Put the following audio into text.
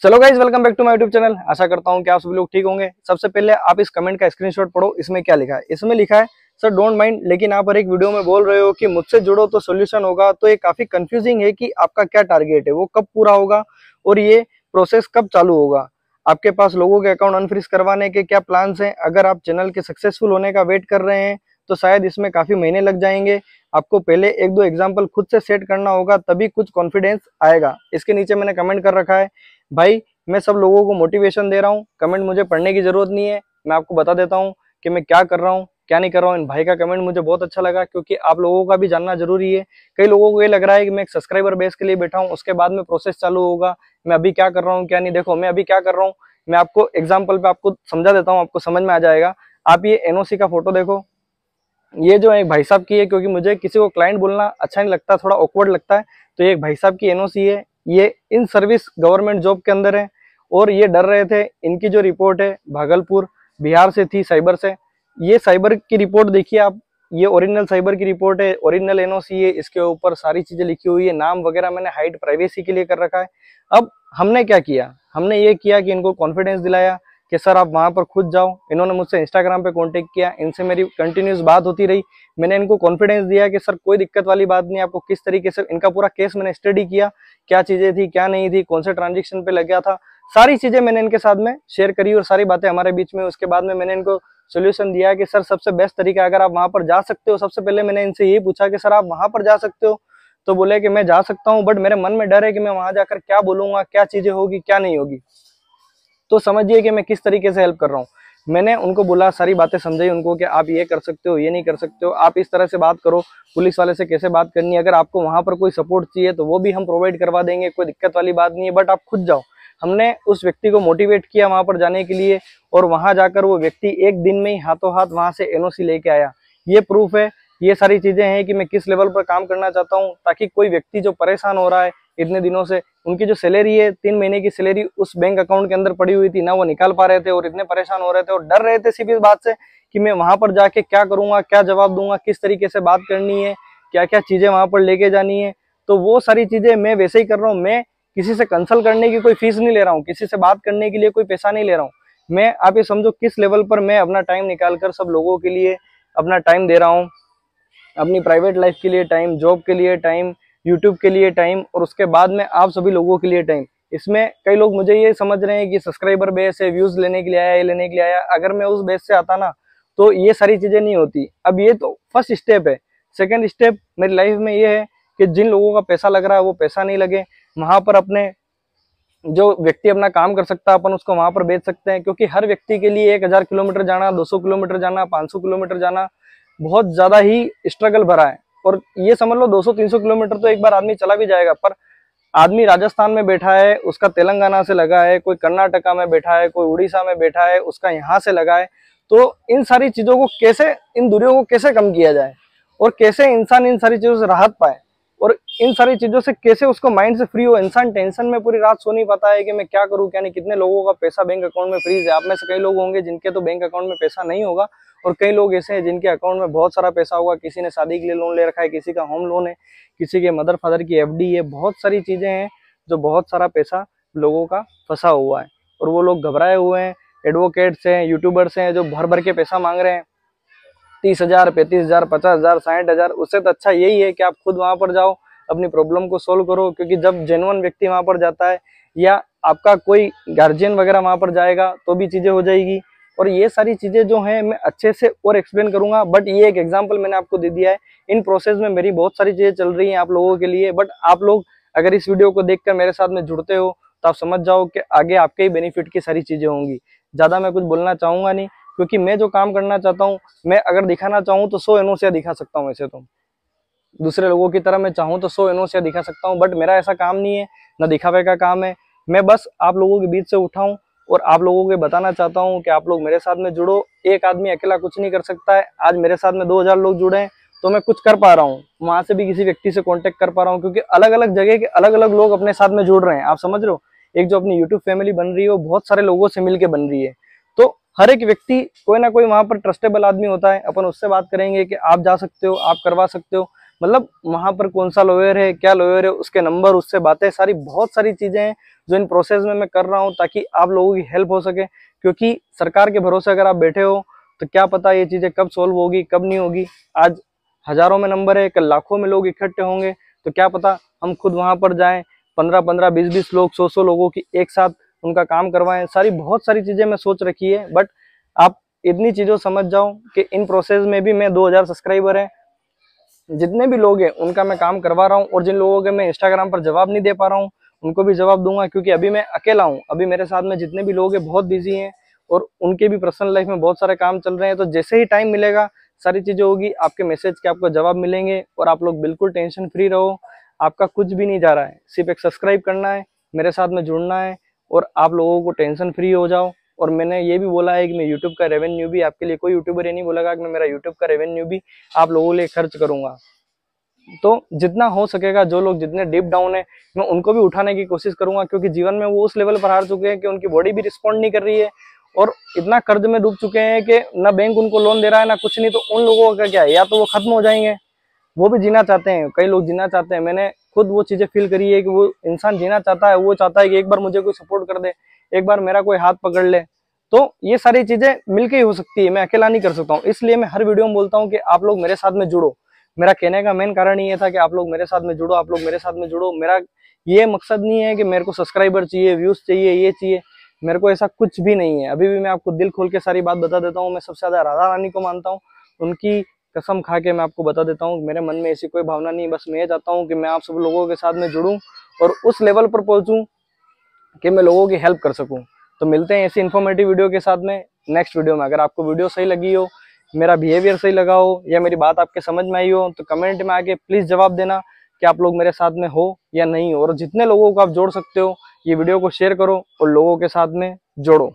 चलो guys, welcome back to my YouTube channel. आशा करता हूँ कि आप सभी लोग ठीक होंगे। सबसे पहले आप इस कमेंट का स्क्रीनशॉट पढ़ो। इसमें क्या लिखा है? इसमें लिखा है, सर डोंट माइंड, लेकिन आप हर एक वीडियो में बोल रहे हो कि मुझसे जुड़ो तो सोल्यूशन होगा। तो ये काफी कंफ्यूजिंग है कि आपका क्या टारगेट है, वो कब पूरा होगा और ये प्रोसेस कब चालू होगा। आपके पास लोगों के अकाउंट अनफ्रीज करवाने के क्या प्लान्स हैं? अगर आप चैनल के सक्सेसफुल होने का वेट कर रहे हैं तो शायद इसमें काफी महीने लग जाएंगे। आपको पहले एक दो एग्जाम्पल खुद से सेट करना होगा, तभी कुछ कॉन्फिडेंस आएगा। इसके नीचे मैंने कमेंट कर रखा है, भाई मैं सब लोगों को मोटिवेशन दे रहा हूँ, कमेंट मुझे पढ़ने की जरूरत नहीं है। मैं आपको बता देता हूँ कि मैं क्या कर रहा हूँ क्या नहीं कर रहा हूँ। इन भाई का कमेंट मुझे बहुत अच्छा लगा, क्योंकि आप लोगों का भी जानना जरूरी है। कई लोगों को ये लग रहा है कि मैं एक सब्सक्राइबर बेस के लिए बैठा हूँ, उसके बाद में प्रोसेस चालू होगा, मैं अभी क्या कर रहा हूँ क्या नहीं। देखो मैं अभी क्या कर रहा हूँ, मैं आपको एग्जाम्पल पे आपको समझा देता हूँ, आपको समझ में आ जाएगा। आप ये एनओसी का फोटो देखो, ये जो एक भाई साहब की है, क्योंकि मुझे किसी को क्लाइंट बोलना अच्छा नहीं लगता, थोड़ा ऑकवर्ड लगता है। तो ये एक भाई साहब की एनओसी है, ये इन सर्विस गवर्नमेंट जॉब के अंदर है और ये डर रहे थे। इनकी जो रिपोर्ट है भागलपुर बिहार से थी, साइबर से। ये साइबर की रिपोर्ट देखिए आप, ये ओरिजिनल साइबर की रिपोर्ट है, ओरिजिनल एनओसी है। इसके ऊपर सारी चीजें लिखी हुई है, नाम वगैरह मैंने हाइड प्राइवेसी के लिए कर रखा है। अब हमने क्या किया, हमने ये किया कि इनको कॉन्फिडेंस दिलाया कि सर आप वहां पर खुद जाओ। इन्होंने मुझसे इंस्टाग्राम पे कांटेक्ट किया, इनसे मेरी कंटिन्यूस बात होती रही। मैंने इनको कॉन्फिडेंस दिया कि सर कोई दिक्कत वाली बात नहीं, आपको किस तरीके से, इनका पूरा केस मैंने स्टडी किया, क्या चीजें थी क्या नहीं थी, कौन से ट्रांजेक्शन पे लग गया था, सारी चीजें मैंने इनके साथ में शेयर करी और सारी बातें हमारे बीच में। उसके बाद में मैंने इनको सोल्यूशन दिया कि सर सबसे बेस्ट तरीका, अगर आप वहां पर जा सकते हो। सबसे पहले मैंने इनसे यही पूछा कि सर आप वहां पर जा सकते हो? तो बोले कि मैं जा सकता हूँ, बट मेरे मन में डर है कि मैं वहां जाकर क्या बोलूंगा, क्या चीजें होगी क्या नहीं होगी। तो समझिए कि मैं किस तरीके से हेल्प कर रहा हूँ। मैंने उनको बोला, सारी बातें समझाई उनको कि आप ये कर सकते हो, ये नहीं कर सकते हो, आप इस तरह से बात करो, पुलिस वाले से कैसे बात करनी है। अगर आपको वहां पर कोई सपोर्ट चाहिए तो वो भी हम प्रोवाइड करवा देंगे, कोई दिक्कत वाली बात नहीं है, बट आप खुद जाओ। हमने उस व्यक्ति को मोटिवेट किया वहां पर जाने के लिए, और वहां जाकर वो व्यक्ति एक दिन में ही हाथों हाथ वहां से एनओसी लेके आया। ये प्रूफ है, ये सारी चीजें हैं कि मैं किस लेवल पर काम करना चाहता हूँ, ताकि कोई व्यक्ति जो परेशान हो रहा है इतने दिनों से, उनकी जो सैलरी है 3 महीने की सैलरी उस बैंक अकाउंट के अंदर पड़ी हुई थी ना, वो निकाल पा रहे थे और इतने परेशान हो रहे थे और डर रहे थे सिर्फ इस बात से कि मैं वहां पर जाके क्या करूंगा, क्या जवाब दूंगा, किस तरीके से बात करनी है, क्या क्या चीजें वहां पर लेके जानी है। तो वो सारी चीजें मैं वैसे ही कर रहा हूँ। मैं किसी से कंसल्ट करने की कोई फीस नहीं ले रहा हूँ, किसी से बात करने के लिए कोई पैसा नहीं ले रहा हूँ। मैं, आप ये समझो किस लेवल पर मैं अपना टाइम निकाल कर सब लोगों के लिए अपना टाइम दे रहा हूँ, अपनी प्राइवेट लाइफ के लिए टाइम, जॉब के लिए टाइम, यूट्यूब के लिए टाइम, और उसके बाद में आप सभी लोगों के लिए टाइम। इसमें कई लोग मुझे ये समझ रहे हैं कि सब्सक्राइबर बेस है, व्यूज लेने के लिए आया, ये लेने के लिए आया। अगर मैं उस बेस से आता ना तो ये सारी चीजें नहीं होती। अब ये तो फर्स्ट स्टेप है। सेकंड स्टेप मेरी लाइफ में ये है कि जिन लोगों का पैसा लग रहा है वो पैसा नहीं लगे। वहां पर अपने जो व्यक्ति अपना काम कर सकता है अपन उसको वहां पर बेच सकते हैं, क्योंकि हर व्यक्ति के लिए 1000 किलोमीटर जाना, 200 किलोमीटर जाना, 500 किलोमीटर जाना बहुत ज्यादा ही स्ट्रगल भरा है। और ये समझ लो 200-300 किलोमीटर तो एक बार आदमी चला भी जाएगा, पर आदमी राजस्थान में बैठा है, उसका तेलंगाना से लगा है, कोई कर्नाटका में बैठा है, कोई उड़ीसा में बैठा है, उसका यहाँ से लगा है। तो इन सारी चीजों को कैसे, इन दूरियों को कैसे कम किया जाए और कैसे इंसान इन सारी चीजों से राहत पाए और इन सारी चीजों से कैसे उसको माइंड से फ्री हो। इंसान टेंशन में पूरी रात सो नहीं पाता है कि मैं क्या करूं क्या नहीं। कितने लोगों का पैसा बैंक अकाउंट में फ्रीज है। आप में से कई लोग होंगे जिनके तो बैंक अकाउंट में पैसा नहीं होगा, और कई लोग ऐसे हैं जिनके अकाउंट में बहुत सारा पैसा होगा। किसी ने शादी के लिए लोन ले रखा है, किसी का होम लोन है, किसी के मदर फादर की एफडी है। बहुत सारी चीजें हैं जो बहुत सारा पैसा लोगों का फंसा हुआ है, और वो लोग घबराए हुए हैं। एडवोकेट्स हैं, यूट्यूबर्स हैं जो भर भर के पैसा मांग रहे हैं, 30,000, 35,000, 50,000, 60,000। उससे तो अच्छा यही है कि आप खुद वहां पर जाओ, अपनी प्रॉब्लम को सोल्व करो। क्योंकि जब जेन्युइन व्यक्ति वहां पर जाता है, या आपका कोई गार्जियन वगैरह वहां पर जाएगा, तो भी चीजें हो जाएगी। और ये सारी चीजें जो हैं मैं अच्छे से और एक्सप्लेन करूंगा, बट ये एक एग्जांपल मैंने आपको दे दिया है। इन प्रोसेस में मेरी बहुत सारी चीजें चल रही हैं आप लोगों के लिए, बट आप लोग अगर इस वीडियो को देखकर मेरे साथ में जुड़ते हो तो आप समझ जाओ कि आगे आपके ही बेनिफिट की सारी चीजें होंगी। ज्यादा मैं कुछ बोलना चाहूंगा नहीं, क्योंकि मैं जो काम करना चाहता हूँ, मैं अगर दिखाना चाहूँ तो 100 एनओसियां दिखा सकता हूँ। वैसे तो दूसरे लोगों की तरह मैं चाहूँ तो 100 एनओसियां दिखा सकता हूँ, बट मेरा ऐसा काम नहीं है, ना दिखावे का काम है। मैं बस आप लोगों के बीच से उठाऊं और आप लोगों को बताना चाहता हूँ कि आप लोग मेरे साथ में जुड़ो। एक आदमी अकेला कुछ नहीं कर सकता है। आज मेरे साथ में 2000 लोग जुड़े हैं तो मैं कुछ कर पा रहा हूँ। वहां से भी किसी व्यक्ति से कॉन्टेक्ट कर पा रहा हूँ, क्योंकि अलग अलग जगह के अलग अलग लोग अपने साथ में जुड़ रहे हैं। आप समझ रहे हो, एक जो अपनी यूट्यूब फैमिली बन रही है वो बहुत सारे लोगों से मिलकर बन रही है। तो हर एक व्यक्ति कोई ना कोई वहां पर ट्रस्टेबल आदमी होता है। अपन उससे बात करेंगे कि आप जा सकते हो, आप करवा सकते हो। मतलब वहां पर कौन सा लॉयर है, क्या लॉयर है, उसके नंबर, उससे बातें, सारी बहुत सारी चीजें हैं जो इन प्रोसेस में मैं कर रहा हूँ ताकि आप लोगों की हेल्प हो सके। क्योंकि सरकार के भरोसे अगर आप बैठे हो तो क्या पता ये चीजें कब सोल्व होगी, कब नहीं होगी। आज हजारों में नंबर है, कल लाखों में लोग इकट्ठे होंगे, तो क्या पता हम खुद वहां पर जाएं, 15-15, 20-20 लोग, 100-100 लोगों की एक साथ उनका काम करवाएं। सारी बहुत सारी चीजें मैं सोच रखी है। बट आप इतनी चीजों समझ जाओ कि इन प्रोसेस में भी मैं 2000 सब्सक्राइबर है, जितने भी लोग हैं उनका मैं काम करवा रहा हूँ। और जिन लोगों के मैं इंस्टाग्राम पर जवाब नहीं दे पा रहा हूँ उनको भी जवाब दूंगा, क्योंकि अभी मैं अकेला हूँ। अभी मेरे साथ में जितने भी लोग हैं बहुत बिजी हैं और उनके भी पर्सनल लाइफ में बहुत सारे काम चल रहे हैं। तो जैसे ही टाइम मिलेगा सारी चीजें होगी, आपके मैसेज के आपको जवाब मिलेंगे। और आप लोग बिल्कुल टेंशन फ्री रहो, आपका कुछ भी नहीं जा रहा है, सिर्फ एक सब्सक्राइब करना है, मेरे साथ में जुड़ना है और आप लोगों को टेंशन फ्री हो जाओ। और मैंने ये भी बोला है कि मैं यूट्यूब का रेवेन्यू भी आपके लिए, कोई यूट्यूबर ये नहीं बोलेगा कि मैं मेरा यूट्यूब का रेवेन्यू भी आप लोगों के लिए खर्च करूंगा। तो जितना हो सकेगा, जो लोग जितने डीप डाउन है मैं उनको भी उठाने की कोशिश करूंगा, क्योंकि जीवन में वो उस लेवल पर हार चुके हैं कि उनकी बॉडी भी रिस्पॉन्ड नहीं कर रही है और इतना कर्ज में डूब चुके हैं कि ना बैंक उनको लोन दे रहा है ना कुछ नहीं। तो उन लोगों का क्या है, या तो वो खत्म हो जाएंगे, वो भी जीना चाहते हैं, कई लोग जीना चाहते हैं, मैंने खुद वो चीजें फील करी है कि वो इंसान जीना चाहता है, वो चाहता है कि एक बार मुझे कोई सपोर्ट कर दे, एक बार मेरा कोई हाथ पकड़ ले। तो ये सारी चीजें मिलके ही हो सकती है, मैं अकेला नहीं कर सकता हूँ। इसलिए मैं हर वीडियो में बोलता हूँ कि आप लोग मेरे साथ में जुड़ो। मेरा कहने का मेन कारण ये था कि आप लोग मेरे साथ में जुड़ो, आप लोग मेरे साथ में जुड़ो। मेरा ये मकसद नहीं है कि मेरे को सब्सक्राइबर चाहिए, व्यूज चाहिए, ये चाहिए, मेरे को ऐसा कुछ भी नहीं है। अभी भी मैं आपको दिल खोल के सारी बात बता देता हूँ, मैं सबसे ज्यादा राधा रानी को मानता हूँ, उनकी कसम खा के मैं आपको बता देता हूँ, मेरे मन में ऐसी कोई भावना नहीं। बस मैं ये चाहता हूँ कि मैं आप सब लोगों के साथ में जुड़ूं और उस लेवल पर पहुंचूं कि मैं लोगों की हेल्प कर सकूं। तो मिलते हैं ऐसी इन्फॉर्मेटिव वीडियो के साथ में नेक्स्ट वीडियो में। अगर आपको वीडियो सही लगी हो, मेरा बिहेवियर सही लगा हो या मेरी बात आपके समझ में आई हो तो कमेंट में आके प्लीज जवाब देना कि आप लोग मेरे साथ में हो या नहीं हो। और जितने लोगों को आप जोड़ सकते हो ये वीडियो को शेयर करो और लोगों के साथ में जोड़ो।